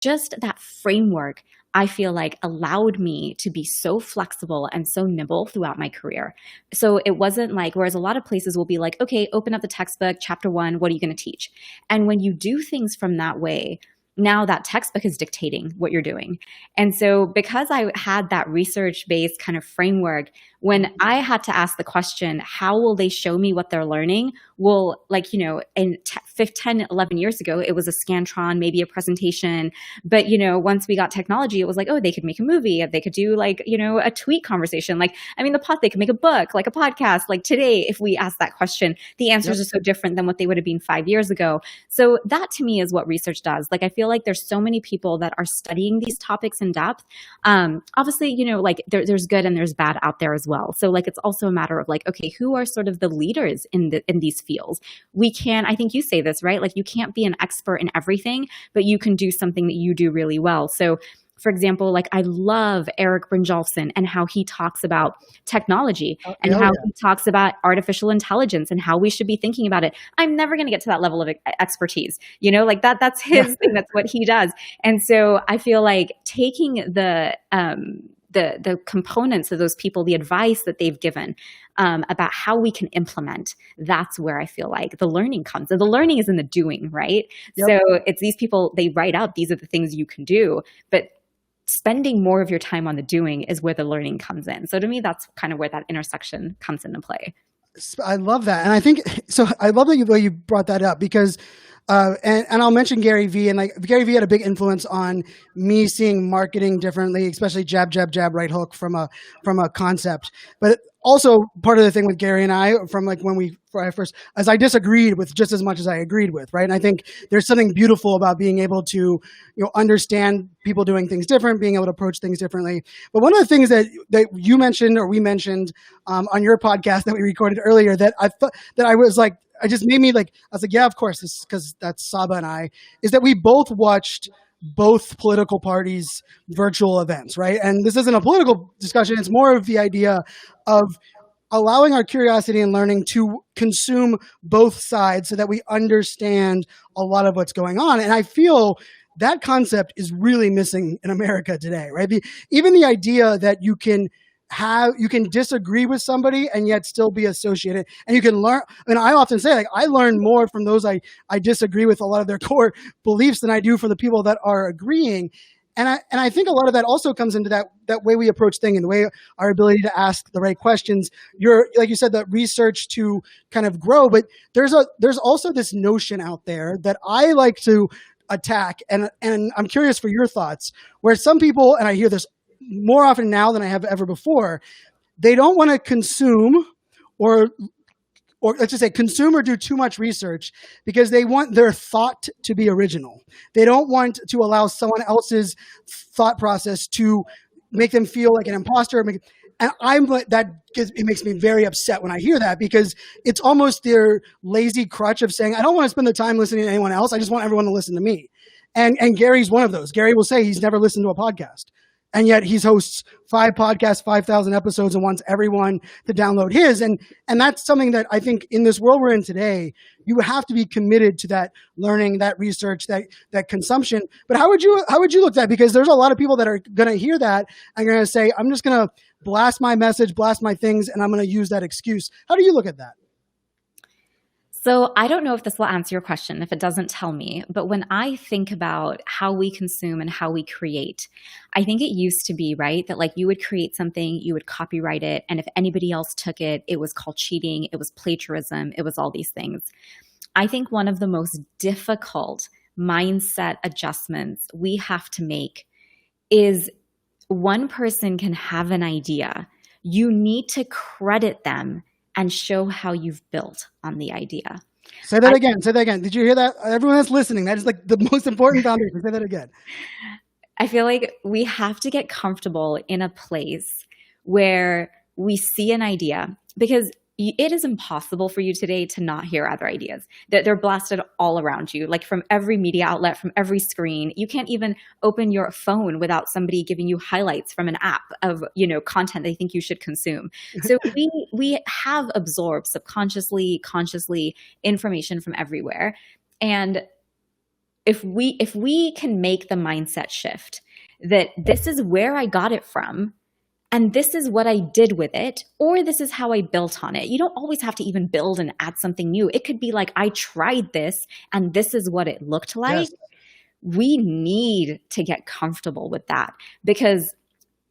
just that framework, I feel like allowed me to be so flexible and so nimble throughout my career. So it wasn't like, whereas a lot of places will be like, okay, open up the textbook, chapter one, what are you going to teach? And when you do things from that way, now that textbook is dictating what you're doing. And so because I had that research-based kind of framework, when I had to ask the question, how will they show me what they're learning? Well, like, you know, in 10, 11 years ago, it was a Scantron, maybe a presentation. But, you know, once we got technology, it was like, oh, they could make a movie. They could do like, you know, a tweet conversation. Like, I mean, they could make a book, like a podcast. Like today, if we ask that question, the answers are so different than what they would have been 5 years ago. So that to me is what research does. Like, I feel like there's so many people that are studying these topics in depth. Obviously, you know, like there's good and there's bad out there as well. So like, it's also a matter of like, okay, who are sort of the leaders in these fields? I think you say this, right? Like you can't be an expert in everything, but you can do something that you do really well. So for example, like I love Eric Brynjolfsson and how he talks about technology and how he talks about artificial intelligence and how we should be thinking about it. I'm never going to get to that level of expertise, you know, like that's his thing. That's what he does. And so I feel like taking the components of those people, the advice that they've given about how we can implement, that's where I feel like the learning comes. And the learning is in the doing, right? So it's these people, they write out, these are the things you can do, but spending more of your time on the doing is where the learning comes in. So to me, that's kind of where that intersection comes into play. I love that. And I think, so I love that you brought that up because and I'll mention Gary Vee, and like Gary Vee had a big influence on me seeing marketing differently, especially jab, jab, jab, right hook from a concept. But also part of the thing with Gary and I from like when I first, as I disagreed with just as much as I agreed with, right? And I think there's something beautiful about being able to, you know, understand people doing things different, being able to approach things differently. But one of the things that you mentioned or we mentioned on your podcast that we recorded earlier that I thought that I was like, I just made me like, I was like, yeah, of course, this because that's Sabba and I, is that we both watched both political parties' virtual events, right? And this isn't a political discussion. It's more of the idea of allowing our curiosity and learning to consume both sides so that we understand a lot of what's going on. And I feel that concept is really missing in America today, right? Even the idea that you can disagree with somebody and yet still be associated, and you can learn. And I often say, like, I learn more from those I disagree with a lot of their core beliefs than I do from the people that are agreeing. And I think a lot of that also comes into that way we approach things and the way our ability to ask the right questions. Like you said, that research to kind of grow, but there's also this notion out there that I like to attack, and I'm curious for your thoughts, where some people, and I hear this more often now than I have ever before, they don't want to consume or let's just say consume or do too much research because they want their thought to be original. They don't want to allow someone else's thought process to make them feel like an imposter. And it makes me very upset when I hear that, because it's almost their lazy crutch of saying, I don't want to spend the time listening to anyone else. I just want everyone to listen to me. And Gary's one of those. Gary will say he's never listened to a podcast. And yet he hosts 5 podcasts, 5,000 episodes, and wants everyone to download his. And that's something that I think in this world we're in today, you have to be committed to that learning, that research, that consumption. But how would you look at that? Because there's a lot of people that are going to hear that and are going to say, I'm just going to blast my message, blast my things, and I'm going to use that excuse. How do you look at that? So I don't know if this will answer your question, if it doesn't tell me, but when I think about how we consume and how we create, I think it used to be, right, that like you would create something, you would copyright it, and if anybody else took it, it was called cheating, it was plagiarism, it was all these things. I think one of the most difficult mindset adjustments we have to make is one person can have an idea. You need to credit them and show how you've built on the idea. Say that again. Did you hear that? Everyone that's listening, that is like the most important foundation. Say that again. I feel like we have to get comfortable in a place where we see an idea, because it is impossible for you today to not hear other ideas. They're blasted all around you, like from every media outlet, from every screen. You can't even open your phone without somebody giving you highlights from an app of, you know, content they think you should consume. So we have absorbed subconsciously, consciously information from everywhere. And if we can make the mindset shift that this is where I got it from, and this is what I did with it, or this is how I built on it. You don't always have to even build and add something new. It could be like, I tried this and this is what it looked like. Yes. We need to get comfortable with that, because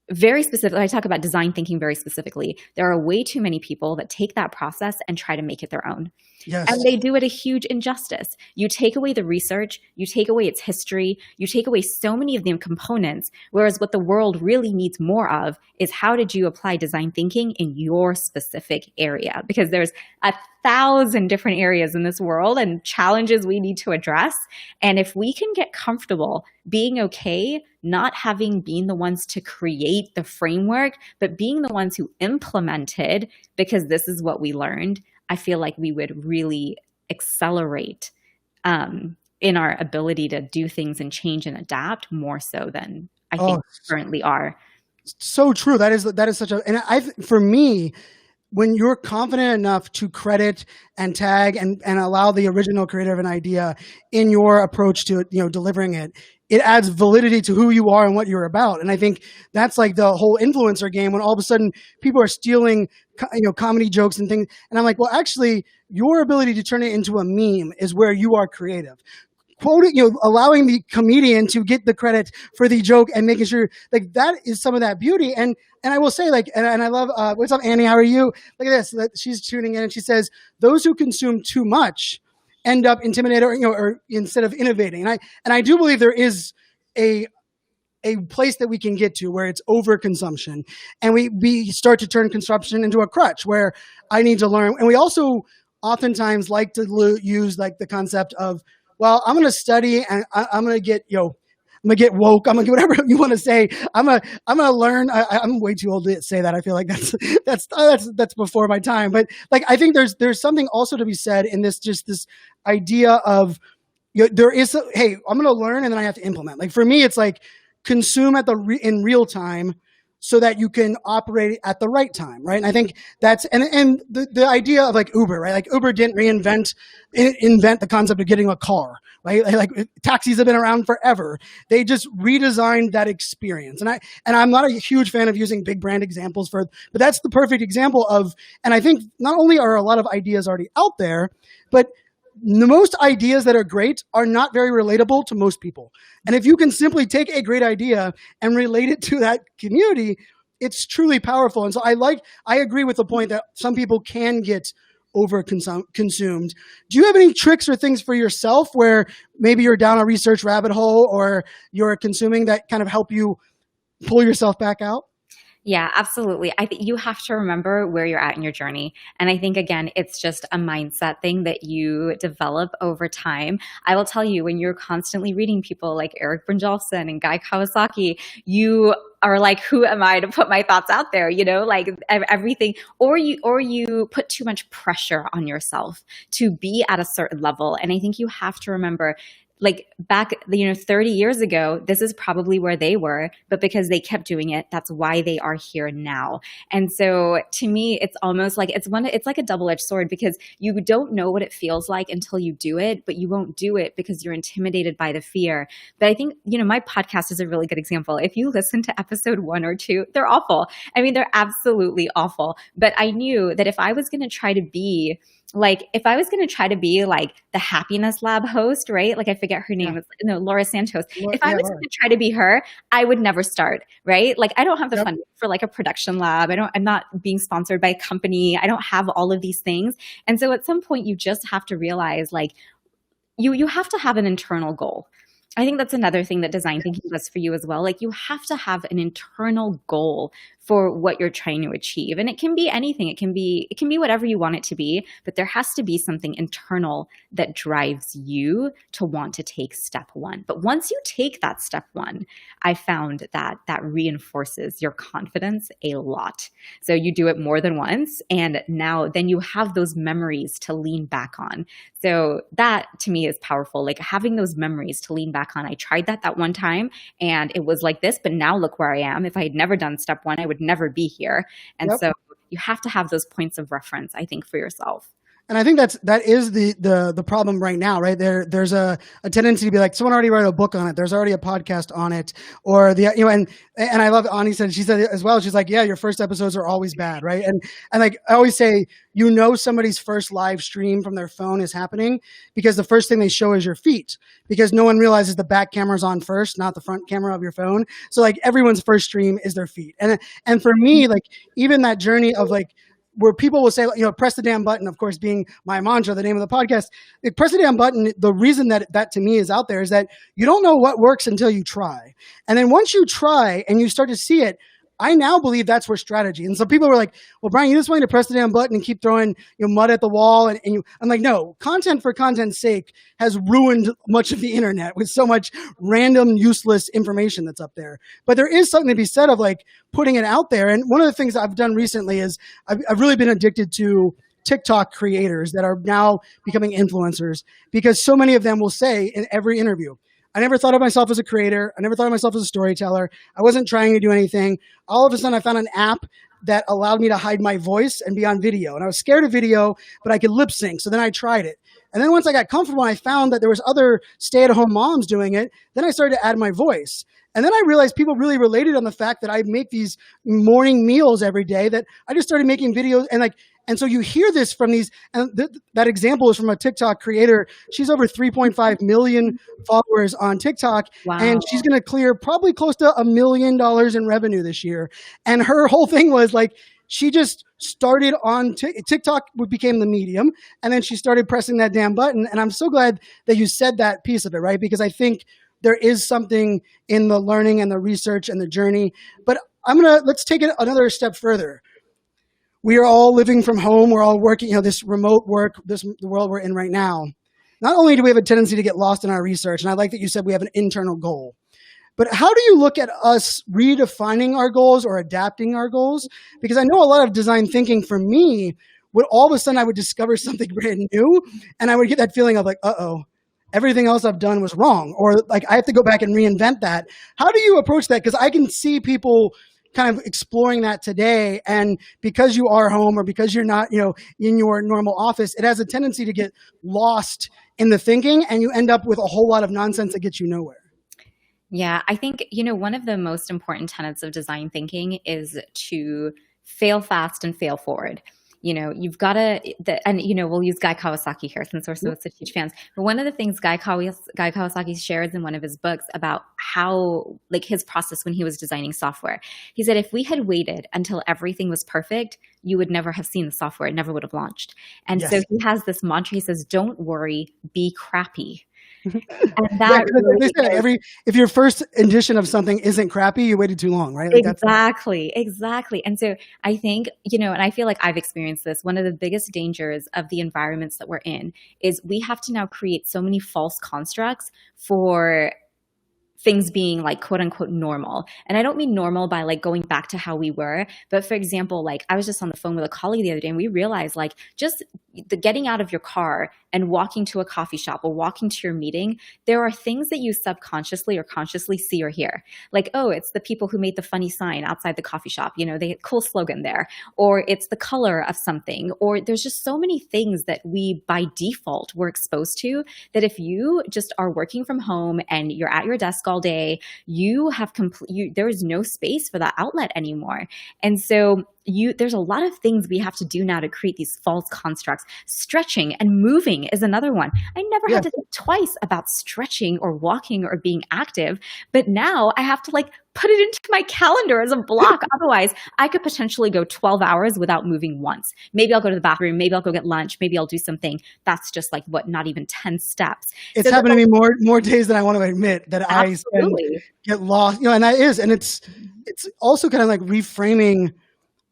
very specifically, I talk about design thinking very specifically. There are way too many people that take that process and try to make it their own. Yes. And they do it a huge injustice. You take away the research, you take away its history, you take away so many of the components, whereas what the world really needs more of is how did you apply design thinking in your specific area? Because there's 1,000 different areas in this world and challenges we need to address. And if we can get comfortable being okay, not having been the ones to create the framework, but being the ones who implemented, because this is what we learned, I feel like we would really accelerate in our ability to do things and change and adapt more so than I think we currently are. So true. That is such a, and for me, when you're confident enough to credit and tag and allow the original creator of an idea in your approach to, delivering it, it adds validity to who you are and what you're about. And I think that's like the whole influencer game, when all of a sudden people are stealing, comedy jokes and things. And I'm like, well, actually, your ability to turn it into a meme is where you are creative. Quoting, allowing the comedian to get the credit for the joke and making sure, like, that is some of that beauty. And I will say, like, and I love, what's up, Annie? How are you? Look at this. She's tuning in and she says, those who consume too much end up intimidated, or instead of innovating. And I do believe there is a place that we can get to where it's overconsumption, and we start to turn consumption into a crutch where I need to learn. And we also oftentimes like to use like the concept of, well, I'm going to study and I'm going to get, I'm going to get woke. I'm going to get whatever you want to say. I'm going to learn. I'm way too old to say that. I feel like that's before my time. But like, I think there's something also to be said in this idea of, there is hey, I'm going to learn and then I have to implement. Like for me, it's like consume in real time, so that you can operate at the right time, right? And I think that's, and the idea of like Uber, right? Like Uber didn't invent the concept of getting a car, right? Like taxis have been around forever. They just redesigned that experience. And I'm not a huge fan of using big brand examples but that's the perfect example of, and I think not only are a lot of ideas already out there, but the most ideas that are great are not very relatable to most people. And if you can simply take a great idea and relate it to that community, it's truly powerful. And so I agree with the point that some people can get consumed. Do you have any tricks or things for yourself where maybe you're down a research rabbit hole or you're consuming that kind of help you pull yourself back out? Yeah, absolutely. I think you have to remember where you're at in your journey. And I think, again, it's just a mindset thing that you develop over time. I will tell you, when you're constantly reading people like Eric Brynjolfsson and Guy Kawasaki, you are like, who am I to put my thoughts out there? Like everything, or you put too much pressure on yourself to be at a certain level. And I think you have to remember, like back, 30 years ago, this is probably where they were, but because they kept doing it, that's why they are here now. And so to me, it's almost like it's like a double-edged sword, because you don't know what it feels like until you do it, but you won't do it because you're intimidated by the fear. But I think, my podcast is a really good example. If you listen to episode 1 or 2, they're awful. I mean, they're absolutely awful. But I knew that if I was going to try to be like the Happiness Lab host, right? Like I forget her name. Yeah. Laura Santos. If I was going to try to be her, I would never start, right? Like I don't have the funding for like a production lab. I'm not being sponsored by a company. I don't have all of these things. And so at some point you just have to realize, like, you have to have an internal goal. I think that's another thing that design thinking does for you as well. Like you have to have an internal goal for what you're trying to achieve. And it can be anything. It can be whatever you want it to be, but there has to be something internal that drives you to want to take step 1. But once you take that step 1, I found that reinforces your confidence a lot. So you do it more than once, and then you have those memories to lean back on. So that to me is powerful. Like having those memories to lean back on. I tried that one time and it was like this, but now look where I am. If I had never done step 1, I would never be here. And so you have to have those points of reference, I think, for yourself. And I think that is the problem right now, right? There's a tendency to be like, someone already wrote a book on it. There's already a podcast on it, or and I love Ani said, she said it as well. She's like, yeah, your first episodes are always bad, right? And like I always say, somebody's first live stream from their phone is happening because the first thing they show is your feet, because no one realizes the back camera's on first, not the front camera of your phone. So like everyone's first stream is their feet, and for me, like even that journey of like, where people will say, press the damn button, of course, being my mantra, the name of the podcast. Press the damn button. The reason that to me is out there is that you don't know what works until you try. And then once you try and you start to see it, I now believe that's where strategy. And so people were like, well, Brian, you just want to press the damn button and keep throwing mud at the wall. I'm like, no, content for content's sake has ruined much of the internet with so much random, useless information that's up there. But there is something to be said of like putting it out there. And one of the things I've done recently is I've really been addicted to TikTok creators that are now becoming influencers, because so many of them will say in every interview, I never thought of myself as a creator. I never thought of myself as a storyteller. I wasn't trying to do anything. All of a sudden, I found an app that allowed me to hide my voice and be on video. And I was scared of video, but I could lip sync. So then I tried it. And then once I got comfortable and I found that there was other stay-at-home moms doing it, then I started to add my voice. And then I realized people really related on the fact that I make these morning meals every day, that I just started making videos and so you hear this from these, and that example is from a TikTok creator. She's over 3.5 million followers on TikTok, Wow. and she's going to clear probably close to $1 million in revenue this year. And her whole thing was like, she just started on TikTok, became the medium, and then she started pressing that damn button. And I'm so glad that you said that piece of it, right? Because I think there is something in the learning and the research and the journey. But let's take it another step further. We are all living from home. We're all working, this remote work, the world we're in right now. Not only do we have a tendency to get lost in our research, and I like that you said we have an internal goal, but how do you look at us redefining our goals or adapting our goals? Because I know a lot of design thinking for me would all of a sudden I would discover something brand new, and I would get that feeling of like, uh-oh, everything else I've done was wrong, or like I have to go back and reinvent that. How do you approach that? Because I can see people kind of exploring that today, and because you are home or because you're not, in your normal office, it has a tendency to get lost in the thinking, and you end up with a whole lot of nonsense that gets you nowhere. Yeah, I think, one of the most important tenets of design thinking is to fail fast and fail forward. You've got to, we'll use Guy Kawasaki here since we're such huge fans. But one of the things Guy Kawasaki shares in one of his books about how, like, his process when he was designing software, he said, if we had waited until everything was perfect, you would never have seen the software. It never would have launched. And so he has this mantra. He says, don't worry, be crappy. And that if your first edition of something isn't crappy, you waited too long, right? Exactly. And so I think, and I feel like I've experienced this. One of the biggest dangers of the environments that we're in is we have to now create so many false constructs for things being like quote unquote normal. And I don't mean normal by like going back to how we were, but for example, like I was just on the phone with a colleague the other day and we realized like just the getting out of your car and walking to a coffee shop or walking to your meeting, there are things that you subconsciously or consciously see or hear. Like, oh, it's the people who made the funny sign outside the coffee shop, they had cool slogan there, or it's the color of something, or there's just so many things that we by default were exposed to that if you just are working from home and you're at your desk all day, there is no space for that outlet anymore. And so there's a lot of things we have to do now to create these false constructs. Stretching and moving is another one. I never had to think twice about stretching or walking or being active, but now I have to like put it into my calendar as a block. Otherwise, I could potentially go 12 hours without moving once. Maybe I'll go to the bathroom. Maybe I'll go get lunch. Maybe I'll do something. That's just like not even 10 steps. It's happened to me more days than I want to admit that I get lost. And that is, and it's also kind of like reframing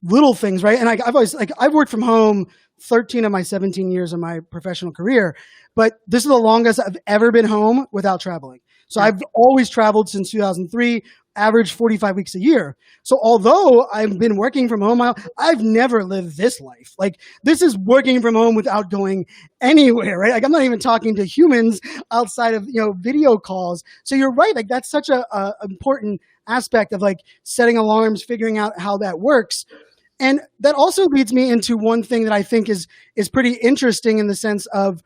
little things, right? And I've worked from home 13 of my 17 years of my professional career, but this is the longest I've ever been home without traveling. So I've always traveled since 2003, average 45 weeks a year. So although I've been working from home, I've never lived this life. Like this is working from home without going anywhere, right? Like I'm not even talking to humans outside of, video calls. So you're right. Like that's such a important aspect of like setting alarms, figuring out how that works. And that also leads me into one thing that I think is pretty interesting in the sense of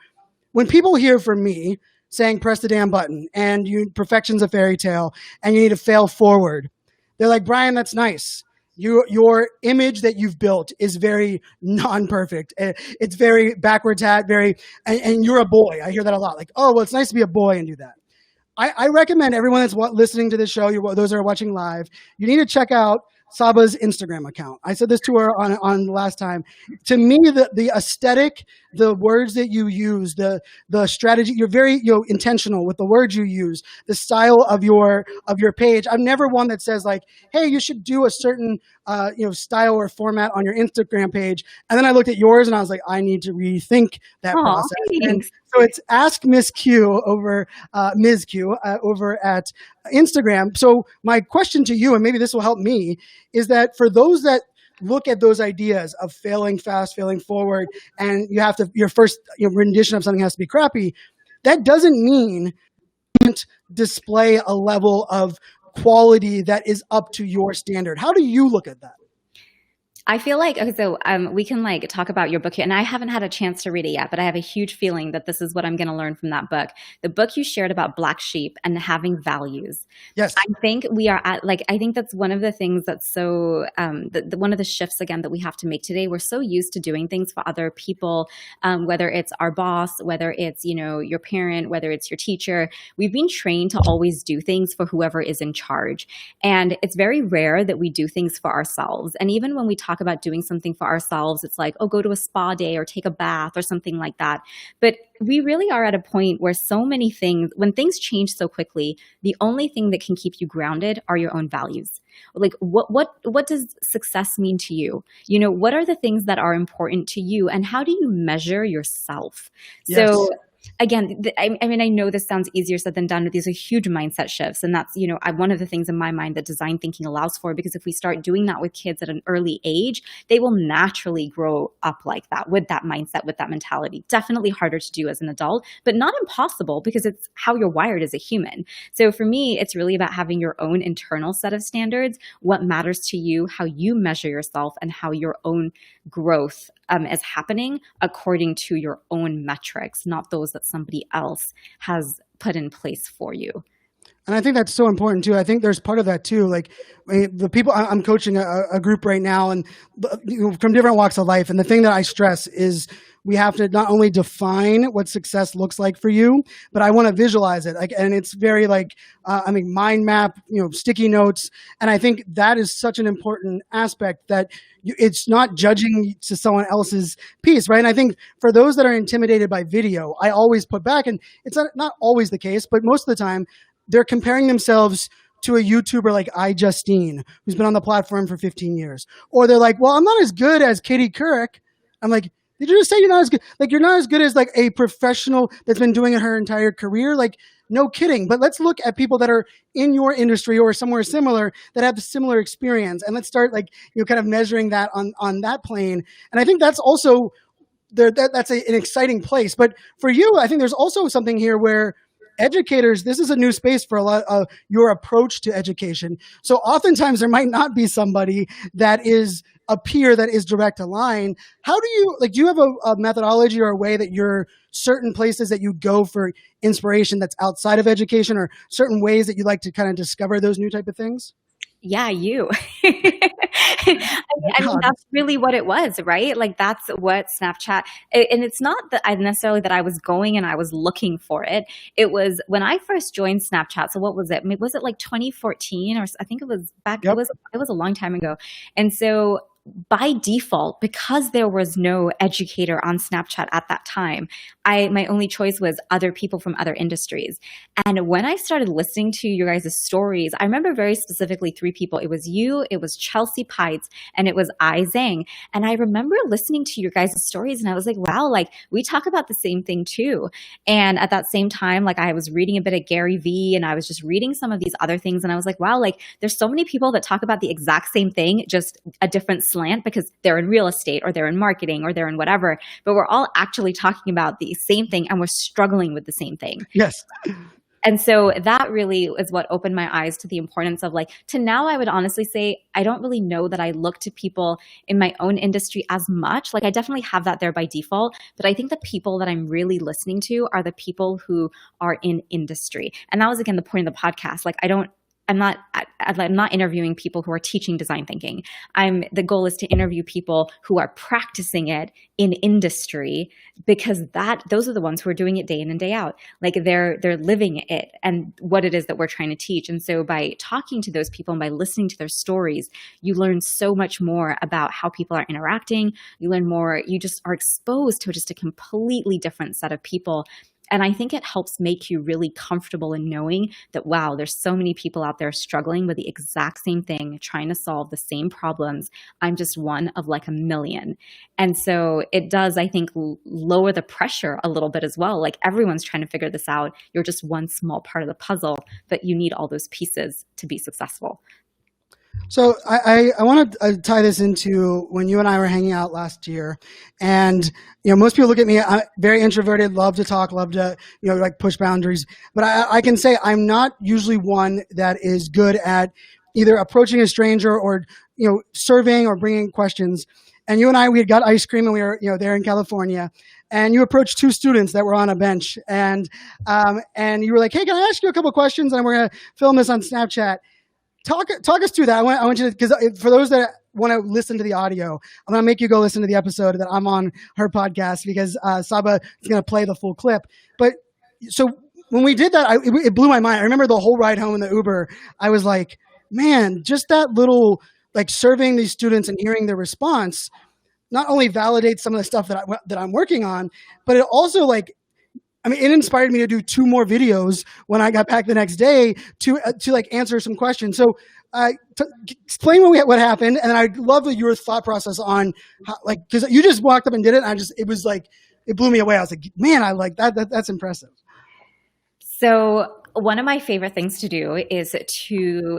when people hear from me saying press the damn button and perfection's a fairy tale and you need to fail forward, they're like, Brian, that's nice. Your image that you've built is very non-perfect. It's very backwards hat, and you're a boy. I hear that a lot. Like, oh, well, it's nice to be a boy and do that. I recommend everyone that's listening to this show, those that are watching live, you need to check out Sabba's Instagram account. I said this to her on last time. To me, the aesthetic, the words that you use, the strategy, you're very intentional with the words you use, the style of your page. I'm never one that says like, hey, you should do a certain style or format on your Instagram page. And then I looked at yours and I was like, I need to rethink that process. And so it's Ask Miss Q over Ms. Q over at Instagram. So my question to you, and maybe this will help me, is that for those that look at those ideas of failing fast, failing forward, and your first rendition of something has to be crappy, that doesn't mean you can't display a level of quality that is up to your standard. How do you look at that? I feel like, okay, so we can like talk about your book here, and I haven't had a chance to read it yet, but I have a huge feeling that this is what I'm going to learn from that book. The book you shared about black sheep and having values. Yes. I think we are at, like, I think that's one of the things that's so, one of the shifts again that we have to make today. We're so used to doing things for other people, whether it's our boss, whether it's, your parent, whether it's your teacher. We've been trained to always do things for whoever is in charge. And it's very rare that we do things for ourselves. And even when we talk about doing something for ourselves, it's like, oh, go to a spa day or take a bath or something like that. But we really are at a point where so many things, when things change so quickly, the only thing that can keep you grounded are your own values. Like what does success mean to you? What are the things that are important to you, and how do you measure yourself? Yes. So again, I mean, I know this sounds easier said than done, but these are huge mindset shifts. And that's, one of the things in my mind that design thinking allows for, because if we start doing that with kids at an early age, they will naturally grow up like that, with that mindset, with that mentality. Definitely harder to do as an adult, but not impossible, because it's how you're wired as a human. So for me, it's really about having your own internal set of standards, what matters to you, how you measure yourself, and how your own growth is happening according to your own metrics, not those that somebody else has put in place for you. And I think that's so important too. I think there's part of that too. Like the people, I'm coaching a group right now, and from different walks of life. And the thing that I stress is we have to not only define what success looks like for you, but I want to visualize it. And it's very mind map, sticky notes. And I think that is such an important aspect, that it's not judging to someone else's piece, right? And I think for those that are intimidated by video, I always put back, and it's not always the case, but most of the time, they're comparing themselves to a YouTuber like iJustine, who's been on the platform for 15 years. Or they're like, well, I'm not as good as Katie Couric. I'm like, did you just say you're not as good? Like, you're not as good as like a professional that's been doing it her entire career? Like, no kidding. But let's look at people that are in your industry or somewhere similar that have a similar experience. And let's start kind of measuring that on that plane. And I think that's also that's an exciting place. But for you, I think there's also something here where educators, this is a new space for a lot of your approach to education. So oftentimes there might not be somebody that is a peer that is direct align. How do you, do you have a methodology or a way that you're certain places that you go for inspiration that's outside of education, or certain ways that you like to kind of discover those new type of things? Yeah, you. I mean, that's really what it was, right? Like, that's what Snapchat, and it's not that necessarily that I was going and I was looking for it. It was when I first joined Snapchat. So what was it? Was it like 2014, or I think it was back, Yep. It was a long time ago. And so by default, because there was no educator on Snapchat at that time, my only choice was other people from other industries. And when I started listening to your guys' stories, I remember very specifically 3 people. It was you, it was Chelsea Pites, and it was I Zhang. And I remember listening to your guys' stories, and I was like, wow, like, we talk about the same thing too. And at that same time, like, I was reading a bit of Gary Vee, and I was just reading some of these other things. And I was like, wow, like, there's so many people that talk about the exact same thing, just a different slant, because they're in real estate or they're in marketing or they're in whatever, but we're all actually talking about the same thing, and we're struggling with the same thing. Yes. And so that really is what opened my eyes to the importance of like, to now I would honestly say, I don't really know that I look to people in my own industry as much. Like I definitely have that there by default, but I think the people that I'm really listening to are the people who are in industry. And that was again the point of the podcast. Like I'm not interviewing people who are teaching design thinking. The goal is to interview people who are practicing it in industry, because those are the ones who are doing it day in and day out. Like they're living it and what it is that we're trying to teach. And so by talking to those people and by listening to their stories, you learn so much more about how people are interacting. You learn more, you just are exposed to just a completely different set of people. And I think it helps make you really comfortable in knowing that, wow, there's so many people out there struggling with the exact same thing, trying to solve the same problems. I'm just one of like a million. And so it does, I think, lower the pressure a little bit as well. Like everyone's trying to figure this out. You're just one small part of the puzzle, but you need all those pieces to be successful. So I want to tie this into when you and I were hanging out last year, and most people look at me. I'm very introverted, love to talk, love to like push boundaries. But I can say I'm not usually one that is good at either approaching a stranger or surveying or bringing questions. And you and I, we had got ice cream, and we were there in California. And you approached two students that were on a bench, and you were like, "Hey, can I ask you a couple questions?" And we're gonna film this on Snapchat. Talk us through that. I want you to, because for those that want to listen to the audio, I'm going to make you go listen to the episode that I'm on her podcast, because Sabba is going to play the full clip. But so when we did that, it blew my mind. I remember the whole ride home in the Uber. I was like, man, just that little, like surveying these students and hearing their response not only validates some of the stuff that I'm working on, but it also it inspired me to do 2 more videos when I got back the next day to like answer some questions. So explain what happened, and then I'd love your thought process on how, because you just walked up and did it, and it blew me away. I was like, man, I like that. That's impressive. So one of my favorite things to do is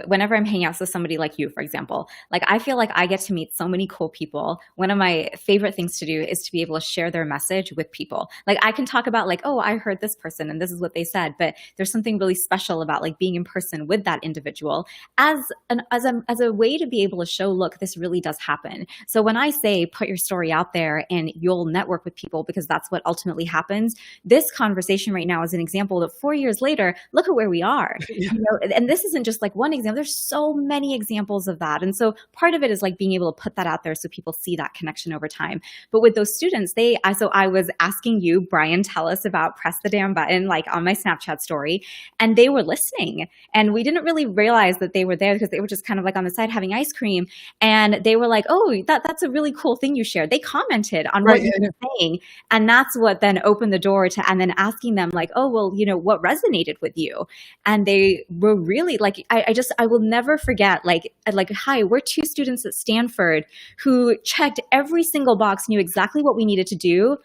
whenever I'm hanging out with somebody like you, for example, like I feel like I get to meet so many cool people. One of my favorite things to do is to be able to share their message with people. Like I can talk about like, oh, I heard this person and this is what they said, but there's something really special about like being in person with that individual as a way to be able to show, look, this really does happen. So when I say put your story out there and you'll network with people, because that's what ultimately happens. This conversation right now is an example that 4 years later, look at where we are. Yeah. And this isn't just like one example. There's so many examples of that. And so part of it is like being able to put that out there so people see that connection over time. But with those students, so I was asking you, Brian, tell us about press the damn button, like on my Snapchat story, and they were listening. And we didn't really realize that they were there because they were just kind of like on the side having ice cream. And they were like, oh, that's a really cool thing you shared. They commented on what you were saying. And that's what then opened the door to, and then asking them like, oh, well, what resonated with you? And they were really like, I will never forget, like, hi, we're 2 students at Stanford who checked every single box, knew exactly what we needed to do.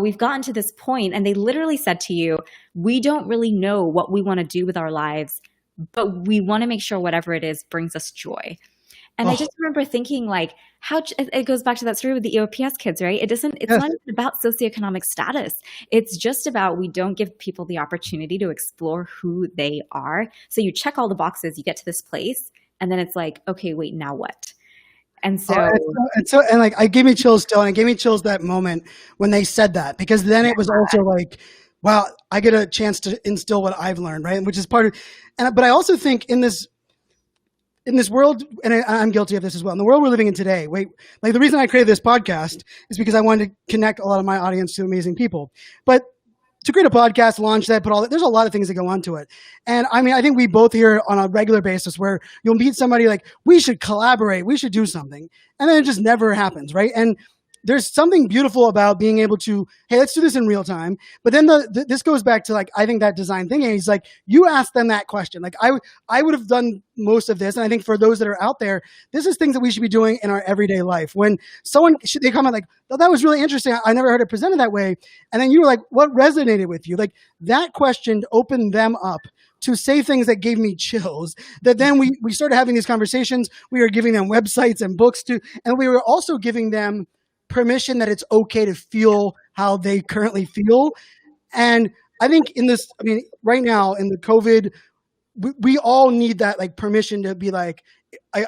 We've gotten to this point. And they literally said to you, we don't really know what we want to do with our lives, but we want to make sure whatever it is brings us joy. And I just remember thinking like, it goes back to that story with the EOPS kids, right? It's not even about socioeconomic status. It's just about, we don't give people the opportunity to explore who they are. So you check all the boxes, you get to this place, and then it's like, okay, wait, now what? And so, I gave me chills still, and it gave me chills that moment when they said that, because then it was also like, wow, I get a chance to instill what I've learned, right? Which is part of, but I also think in this world, and I'm guilty of this as well, in the world we're living in today, the reason I created this podcast is because I wanted to connect a lot of my audience to amazing people. But to create a podcast, launch that, put all that, there's a lot of things that go onto it. And I think we both hear on a regular basis where you'll meet somebody like, we should collaborate, we should do something. And then it just never happens, right? And there's something beautiful about being able to, hey, let's do this in real time. But then this goes back to I think that design thinking. He's like, you ask them that question. Like I would have done most of this. And I think for those that are out there, this is things that we should be doing in our everyday life. When they comment like, oh, that was really interesting. I never heard it presented that way. And then you were like, what resonated with you? Like that question opened them up to say things that gave me chills, that then we started having these conversations. We were giving them websites and books and we were also giving them permission that it's okay to feel how they currently feel. And I think in this, I mean, right now in the COVID, we all need that like permission to be like,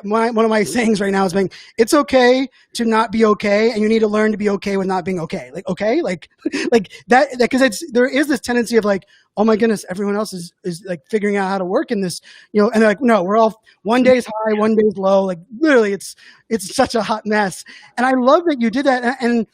one of my sayings right now is being, it's okay to not be okay, and you need to learn to be okay with not being okay. Like, okay, like, like that, because there is this tendency of like, oh my goodness, everyone else is like figuring out how to work in this, and they're like, no, we're all, one day's high, one day's low. Like literally, it's such a hot mess. And I love that you did that. And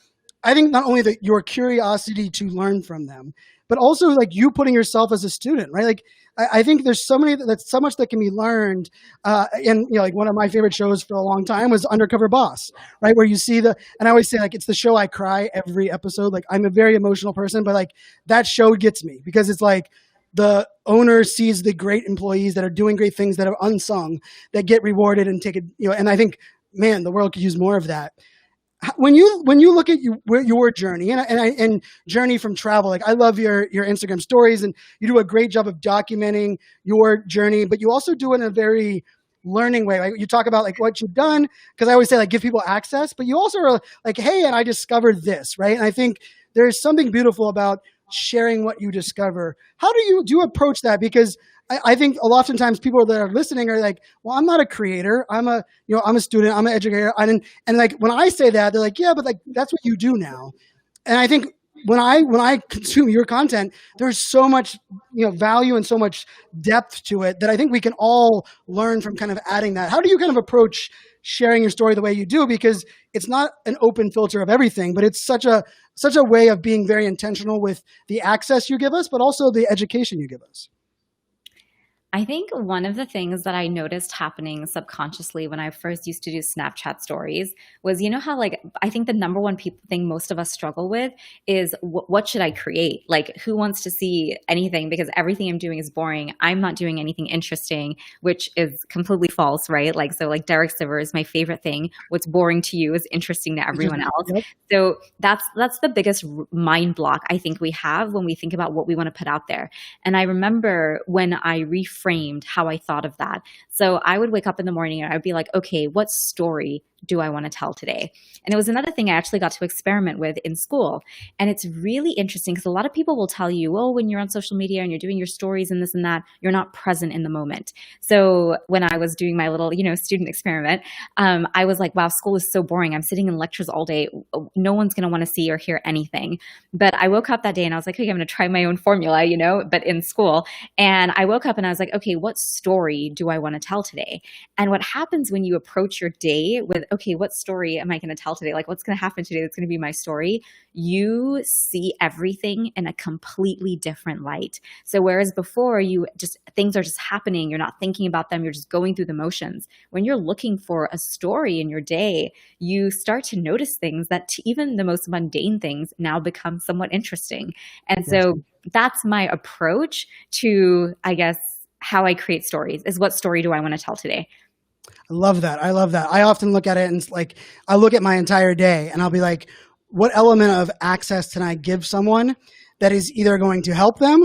I think not only that your curiosity to learn from them, but also like you putting yourself as a student, right? Like I think there's that's so much that can be learned. And like one of my favorite shows for a long time was Undercover Boss, right? Where you see and I always say like it's the show I cry every episode. Like I'm a very emotional person, but like that show gets me because it's like the owner sees the great employees that are doing great things that are unsung that get rewarded and taken. And I think, man, the world could use more of that. When you look at your journey and journey from travel, like I love your Instagram stories, and you do a great job of documenting your journey, but you also do it in a very learning way. Like you talk about like what you've done, because I always say like give people access, but you also are like, hey, and I discovered this, right? And I think there's something beautiful about sharing what you discover. How do you approach that? Because I think a lot of times people that are listening are like, well, I'm not a creator. I'm a student. I'm an educator. And like, when I say that, they're like, yeah, but like, that's what you do now. And I think when I consume your content, there's so much, value and so much depth to it that I think we can all learn from kind of adding that. How do you kind of approach sharing your story the way you do? Because it's not an open filter of everything, but it's such a way of being very intentional with the access you give us, but also the education you give us. I think one of the things that I noticed happening subconsciously when I first used to do Snapchat stories was, how like, I think the number one thing most of us struggle with is what should I create? Like, who wants to see anything? Because everything I'm doing is boring. I'm not doing anything interesting, which is completely false, right? Like, so like Derek Sivers, my favorite thing, what's boring to you is interesting to everyone else. Yep. So that's the biggest mind block I think we have when we think about what we want to put out there. And I remember when I reframed how I thought of that. So I would wake up in the morning and I'd be like, okay, what story do I want to tell today? And it was another thing I actually got to experiment with in school. And it's really interesting because a lot of people will tell you, well, when you're on social media and you're doing your stories and this and that, you're not present in the moment. So when I was doing my little, student experiment, I was like, wow, school is so boring. I'm sitting in lectures all day. No one's going to want to see or hear anything. But I woke up that day and I was like, okay, I'm going to try my own formula, but in school. And I woke up and I was like, okay, what story do I want to tell today? And what happens when you approach your day with, okay, what story am I going to tell today? Like, what's going to happen today that's going to be my story? You see everything in a completely different light. So whereas before things are just happening, you're not thinking about them, you're just going through the motions. When you're looking for a story in your day, you start to notice things that even the most mundane things now become somewhat interesting. And so that's my approach to, I guess, how I create stories is what story do I want to tell today? I love that. I often look at it and it's like, I look at my entire day and I'll be like, what element of access can I give someone that is either going to help them,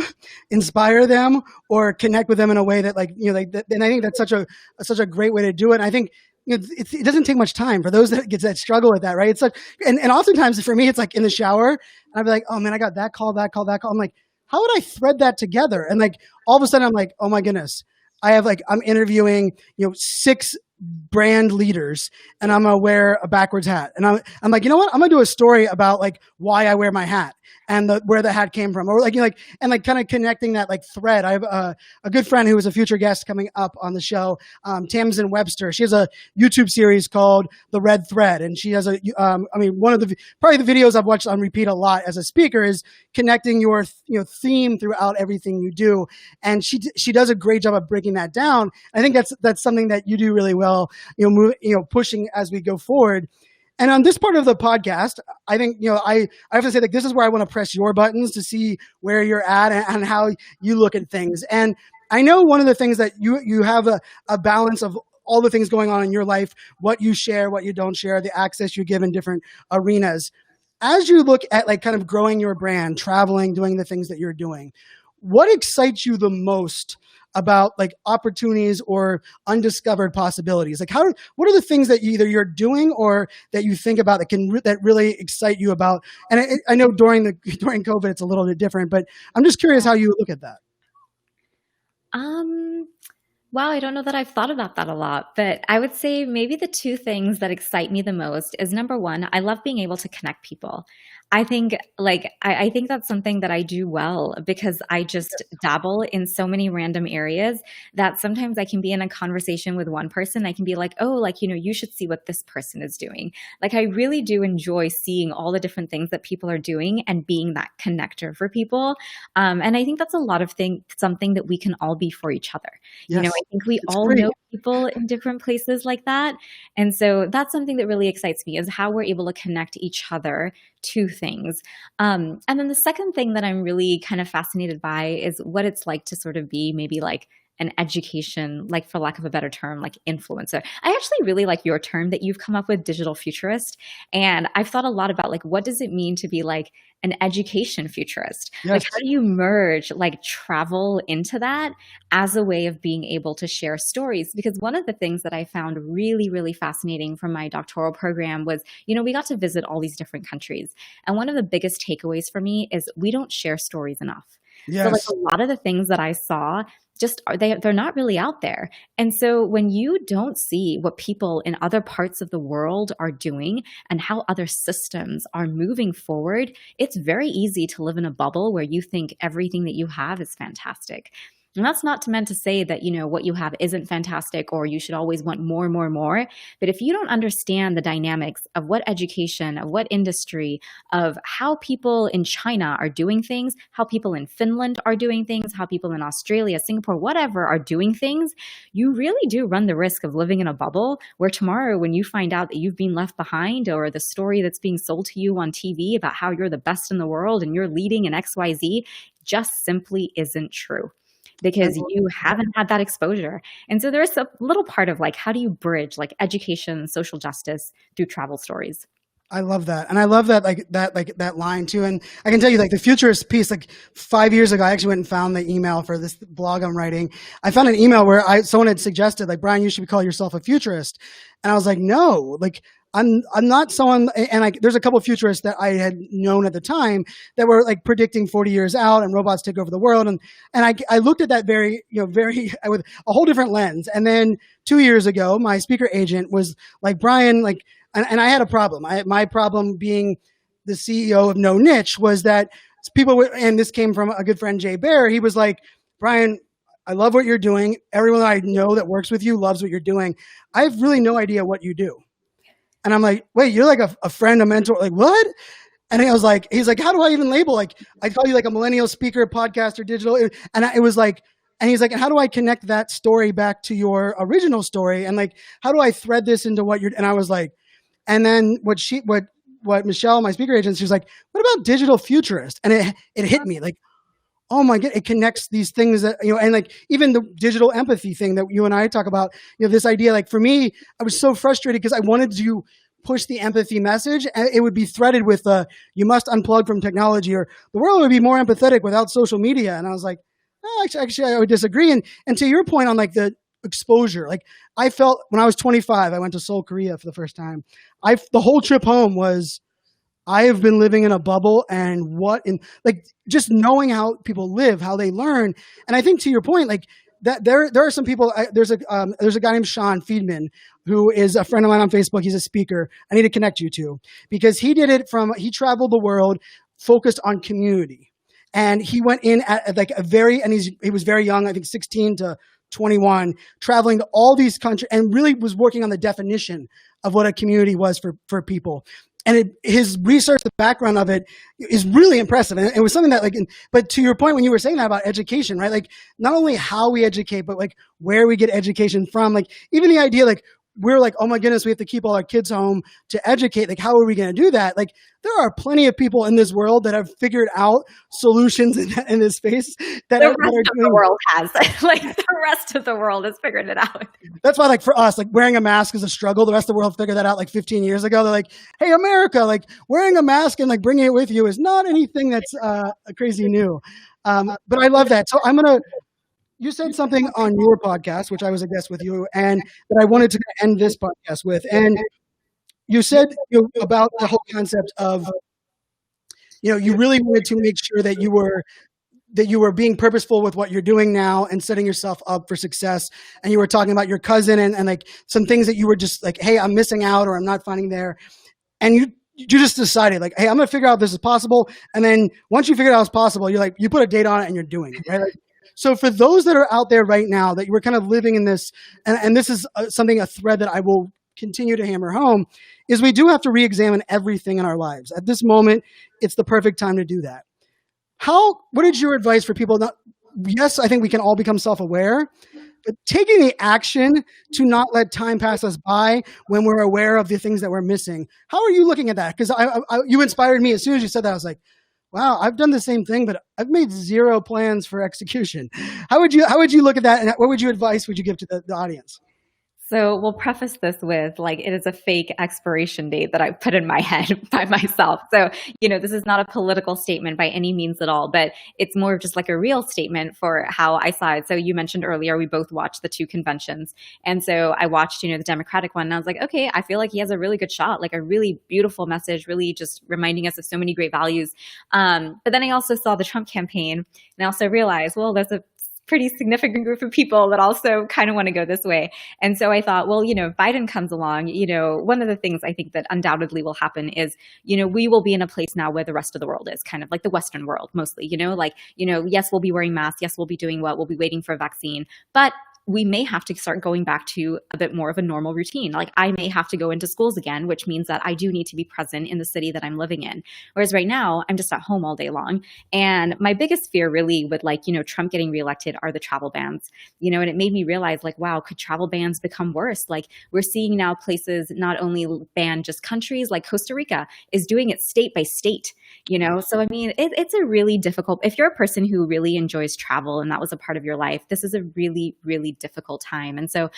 inspire them, or connect with them in a way that and I think that's such a great way to do it. And I think, it doesn't take much time for those that struggle with that, right? It's such, and oftentimes for me, it's like in the shower and I'd be like, oh man, I got that call. I'm like, how would I thread that together? And like, all of a sudden I'm like, oh my goodness, I'm interviewing, 6 brand leaders and I'm going to wear a backwards hat. And I'm like, you know what? I'm going to do a story about like why I wear my hat and where the hat came from, or like, and like kind of connecting that like thread. I have a good friend who is a future guest coming up on the show, Tamsin Webster. She has a YouTube series called The Red Thread. And she has one of probably the videos I've watched on repeat a lot as a speaker is connecting your, theme throughout everything you do. And she does a great job of breaking that down. I think that's something that you do really well, pushing as we go forward. And on this part of the podcast, I think, I have to say that this is where I want to press your buttons to see where you're at and how you look at things. And I know one of the things that you have a balance of all the things going on in your life, what you share, what you don't share, the access you give in different arenas. As you look at like kind of growing your brand, traveling, doing the things that you're doing, what excites you the most about like opportunities or undiscovered possibilities? Like what are the things that either you're doing or that you think about that really excite you about? And I know during COVID, it's a little bit different, but I'm just curious how you look at that. Um, Wow, I don't know that I've thought about that a lot, but I would say maybe the two things that excite me the most is number one, I love being able to connect people. I think that's something that I do well because I just dabble in so many random areas that sometimes I can be in a conversation with one person. I can be like, oh, like, you should see what this person is doing. Like, I really do enjoy seeing all the different things that people are doing and being that connector for people. And I think that's a lot of something that we can all be for each other. Yes, I think we it's all great. know people in different places like that. And so that's something that really excites me is how we're able to connect each other to things. And then the second thing that I'm really kind of fascinated by is what it's like to sort of be maybe like an education, like for lack of a better term, like influencer. I actually really like your term that you've come up with, digital futurist. And I've thought a lot about like, what does it mean to be like an education futurist? Like, Yes. how do you merge like travel into that as a way of being able to share stories? Because one of the things that I found really, really fascinating from my doctoral program was, we got to visit all these different countries. And one of the biggest takeaways for me is we don't share stories enough. So like Yes. a lot of the things that I saw they're not really out there. And so when you don't see what people in other parts of the world are doing and how other systems are moving forward, it's very easy to live in a bubble where you think everything that you have is fantastic. And that's not meant to say that, what you have isn't fantastic or you should always want more, more, more. But if you don't understand the dynamics of what education, of what industry, of how people in China are doing things, how people in Finland are doing things, how people in Australia, Singapore, whatever are doing things, you really do run the risk of living in a bubble where tomorrow when you find out that you've been left behind or the story that's being sold to you on TV about how you're the best in the world and you're leading in XYZ just simply isn't true, because you haven't had that exposure. And so there's a little part of like, how do you bridge like education, social justice through travel stories? I love that. And I love that line too. And I can tell you like the futurist piece, like 5 years ago, I actually went and found the email for this blog I'm writing. I found an email where someone had suggested like, Brian, you should call yourself a futurist. And I was like, no, like I'm not someone, and like there's a couple of futurists that I had known at the time that were like predicting 40 years out and robots take over the world. And I looked at that very with a whole different lens. And then 2 years ago, my speaker agent was like, Brian, like, and I had a problem. My problem being the CEO of No Niche was that and this came from a good friend, Jay Bear. He was like, Brian, I love what you're doing. Everyone I know that works with you loves what you're doing. I have really no idea what you do. And I'm like, wait, you're like a friend, a mentor, like what? And he's like, how do I even label? Like, I call you like a millennial speaker, podcaster, digital. And it was like, and he's like, and how do I connect that story back to your original story? And like, how do I thread this into and I was like, and then what Michelle, my speaker agent, she was like, what about digital futurist? And it hit me like, oh my God, it connects these things that, and like even the digital empathy thing that you and I talk about, this idea, like for me, I was so frustrated because I wanted to push the empathy message and it would be threaded with you must unplug from technology or the world would be more empathetic without social media. And I was like, oh, actually, I would disagree. And to your point on like the exposure, like I felt when I was 25, I went to Seoul, Korea for the first time. The whole trip home was, I have been living in a bubble and just knowing how people live, how they learn. And I think to your point, like that there are some people, there's a guy named Sean Feedman who is a friend of mine on Facebook. He's a speaker. I need to connect you to, because he traveled the world focused on community. And he went in at like he was very young, I think 16 to 21, traveling to all these countries and really was working on the definition of what a community was for people. And his research, the background of it is really impressive. And it was something that but to your point, when you were saying that about education, right? Like not only how we educate, but like where we get education from, like even the idea, like we're like, oh my goodness, we have to keep all our kids home to educate. Like, how are we going to do that? Like there are plenty of people in this world that have figured out solutions in this space that the rest of the world has. Like the rest of the world has figured it out. That's why, like for us, like wearing a mask is a struggle. The rest of the world figured that out like 15 years ago. They're like, hey, America, like wearing a mask and like bringing it with you is not anything that's crazy new. But I love that. So I'm gonna you said something on your podcast, which I was a guest with you, and that I wanted to end this podcast with. And you said about the whole concept of, you really wanted to make sure that you were being purposeful with what you're doing now and setting yourself up for success. And you were talking about your cousin and like some things that you were just like, hey, I'm missing out or I'm not finding there. And you just decided like, hey, I'm going to figure out if this is possible. And then once you figure out it's possible, you're like, you put a date on it and you're doing it, right? Like, so for those that are out there right now that you were kind of living in this, and this is a thread that I will continue to hammer home, is we do have to re-examine everything in our lives. At this moment, it's the perfect time to do that. What is your advice for people? Yes, I think we can all become self-aware, but taking the action to not let time pass us by when we're aware of the things that we're missing. How are you looking at that? Because you inspired me. As soon as you said that, I was like, wow, I've done the same thing, but I've made zero plans for execution. How would you look at that? And what advice would you give to the audience? So we'll preface this with like, it is a fake expiration date that I put in my head by myself. So, this is not a political statement by any means at all, but it's more of just like a real statement for how I saw it. So you mentioned earlier, we both watched the two conventions. And so I watched, the Democratic one, and I was like, okay, I feel like he has a really good shot, like a really beautiful message, really just reminding us of so many great values. But then I also saw the Trump campaign, and I also realized, well, there's a pretty significant group of people that also kind of want to go this way. And so I thought, well, if Biden comes along, one of the things I think that undoubtedly will happen is, we will be in a place now where the rest of the world is, kind of like the Western world mostly, yes, we'll be wearing masks. Yes, we'll be doing what? We'll be waiting for a vaccine. But we may have to start going back to a bit more of a normal routine. Like I may have to go into schools again, which means that I do need to be present in the city that I'm living in. Whereas right now, I'm just at home all day long. And my biggest fear really with Trump getting reelected are the travel bans, and it made me realize like, wow, could travel bans become worse? Like we're seeing now places not only ban just countries, like Costa Rica is doing it state by state, So, I mean, it's a really difficult, if you're a person who really enjoys travel and that was a part of your life, this is a really, really difficult time. And so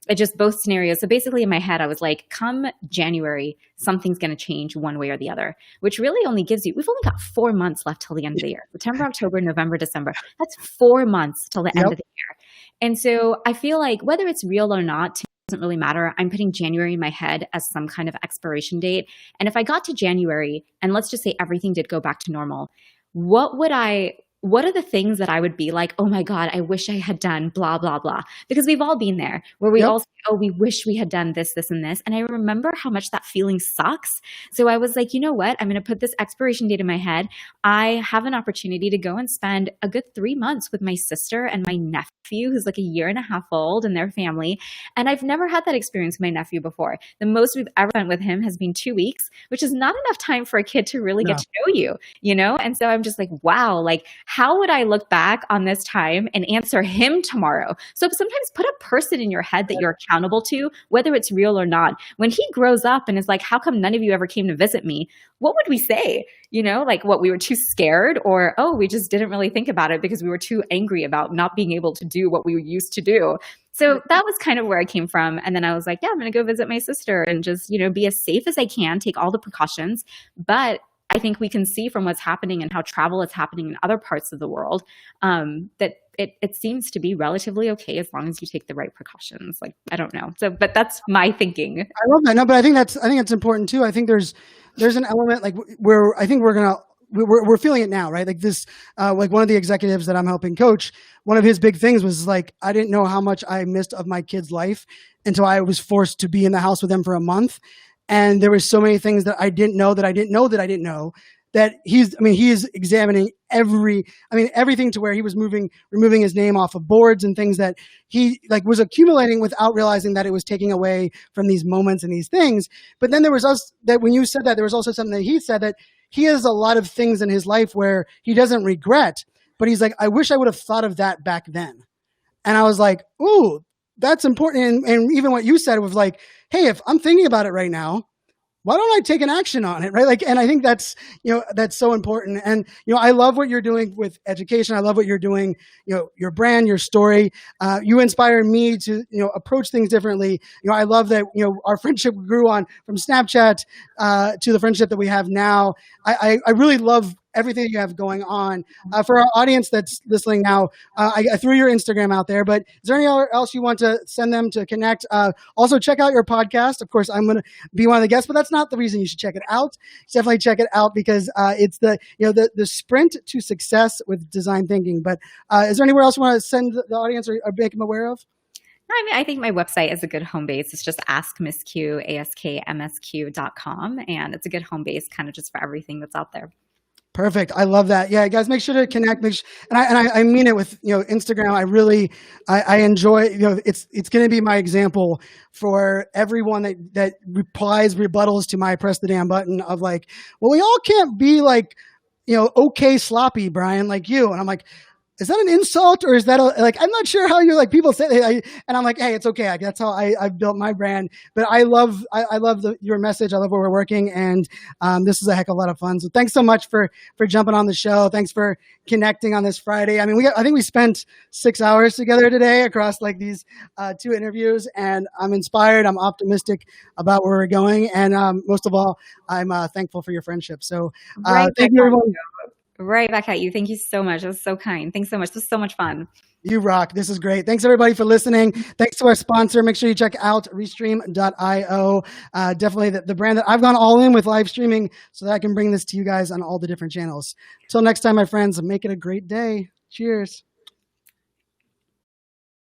it just both scenarios. So basically in my head, I was like, come January, something's going to change one way or the other, which really only gives you, we've only got 4 months left till the end of the year, September, October, November, December. That's 4 months till the end of the year. And so I feel like whether it's real or not, to me, it doesn't really matter. I'm putting January in my head as some kind of expiration date. And if I got to January and let's just say everything did go back to normal, what are the things that I would be like, oh my God, I wish I had done blah, blah, blah. Because we've all been there where we all say, oh, we wish we had done this, this, and this. And I remember how much that feeling sucks. So I was like, you know what? I'm going to put this expiration date in my head. I have an opportunity to go and spend a good 3 months with my sister and my nephew, who's like a year and a half old, and their family. And I've never had that experience with my nephew before. The most we've ever spent with him has been 2 weeks, which is not enough time for a kid to really get to know you, And so I'm just like, wow, like, how would I look back on this time and answer him tomorrow? So sometimes put a person in your head that you're accountable to, whether it's real or not. When he grows up and is like, how come none of you ever came to visit me? What would we say? Like what, we were too scared, or, oh, we just didn't really think about it because we were too angry about not being able to do what we used to do. So that was kind of where I came from. And then I was like, yeah, I'm going to go visit my sister and just, be as safe as I can, take all the precautions. But I think we can see from what's happening and how travel is happening in other parts of the world, that it seems to be relatively okay as long as you take the right precautions. Like, I don't know. So, but that's my thinking. I love that. No, but I think that's important too. I think there's an element like where I think we're feeling it now, right? Like this, like one of the executives that I'm helping coach, one of his big things was like, I didn't know how much I missed of my kid's life until I was forced to be in the house with them for a month. And there were so many things that I didn't know that he is examining everything to where he was removing his name off of boards and things that he like was accumulating without realizing that it was taking away from these moments and these things. But then there was when you said that, there was also something that he said that he has a lot of things in his life where he doesn't regret, but he's like, I wish I would have thought of that back then. And I was like, ooh, that's important. And even what you said was like, hey, if I'm thinking about it right now, why don't I take an action on it? Right. Like, and I think that's so important. And, I love what you're doing with education. I love what you're doing, your brand, your story. You inspire me to, approach things differently. I love that, our friendship grew on from Snapchat, to the friendship that we have now. I really love everything you have going on. For our audience that's listening now, I threw your Instagram out there, but is there anything else you want to send them to connect? Also, check out your podcast. Of course, I'm going to be one of the guests, but that's not the reason you should check it out. Definitely check it out because it's the sprint to success with design thinking. But is there anywhere else you want to send the audience or make them aware of? I mean, I think my website is a good home base. It's just askmsq, askmsq.com. And it's a good home base kind of just for everything that's out there. Perfect. I love that. Yeah, guys, make sure to connect. I mean it with Instagram. I enjoy it's going to be my example for everyone that replies rebuttals to my press the damn button of like, well, we all can't be like okay sloppy, Brian, like you. And I'm like, is that an insult or is that I'm not sure how you people say and I'm like, hey, it's okay. That's how I've built my brand. But I love your message. I love where we're working, and this is a heck of a lot of fun. So thanks so much for jumping on the show. Thanks for connecting on this Friday. I mean, I think we spent 6 hours together today across these 2 interviews, and I'm inspired. I'm optimistic about where we're going, and most of all, I'm thankful for your friendship. So thank you, everyone. Right back at you. Thank you so much. That was so kind. Thanks so much. This was so much fun. You rock. This is great. Thanks, everybody, for listening. Thanks to our sponsor. Make sure you check out Restream.io. Definitely the brand that I've gone all in with live streaming so that I can bring this to you guys on all the different channels. Until next time, my friends, make it a great day. Cheers.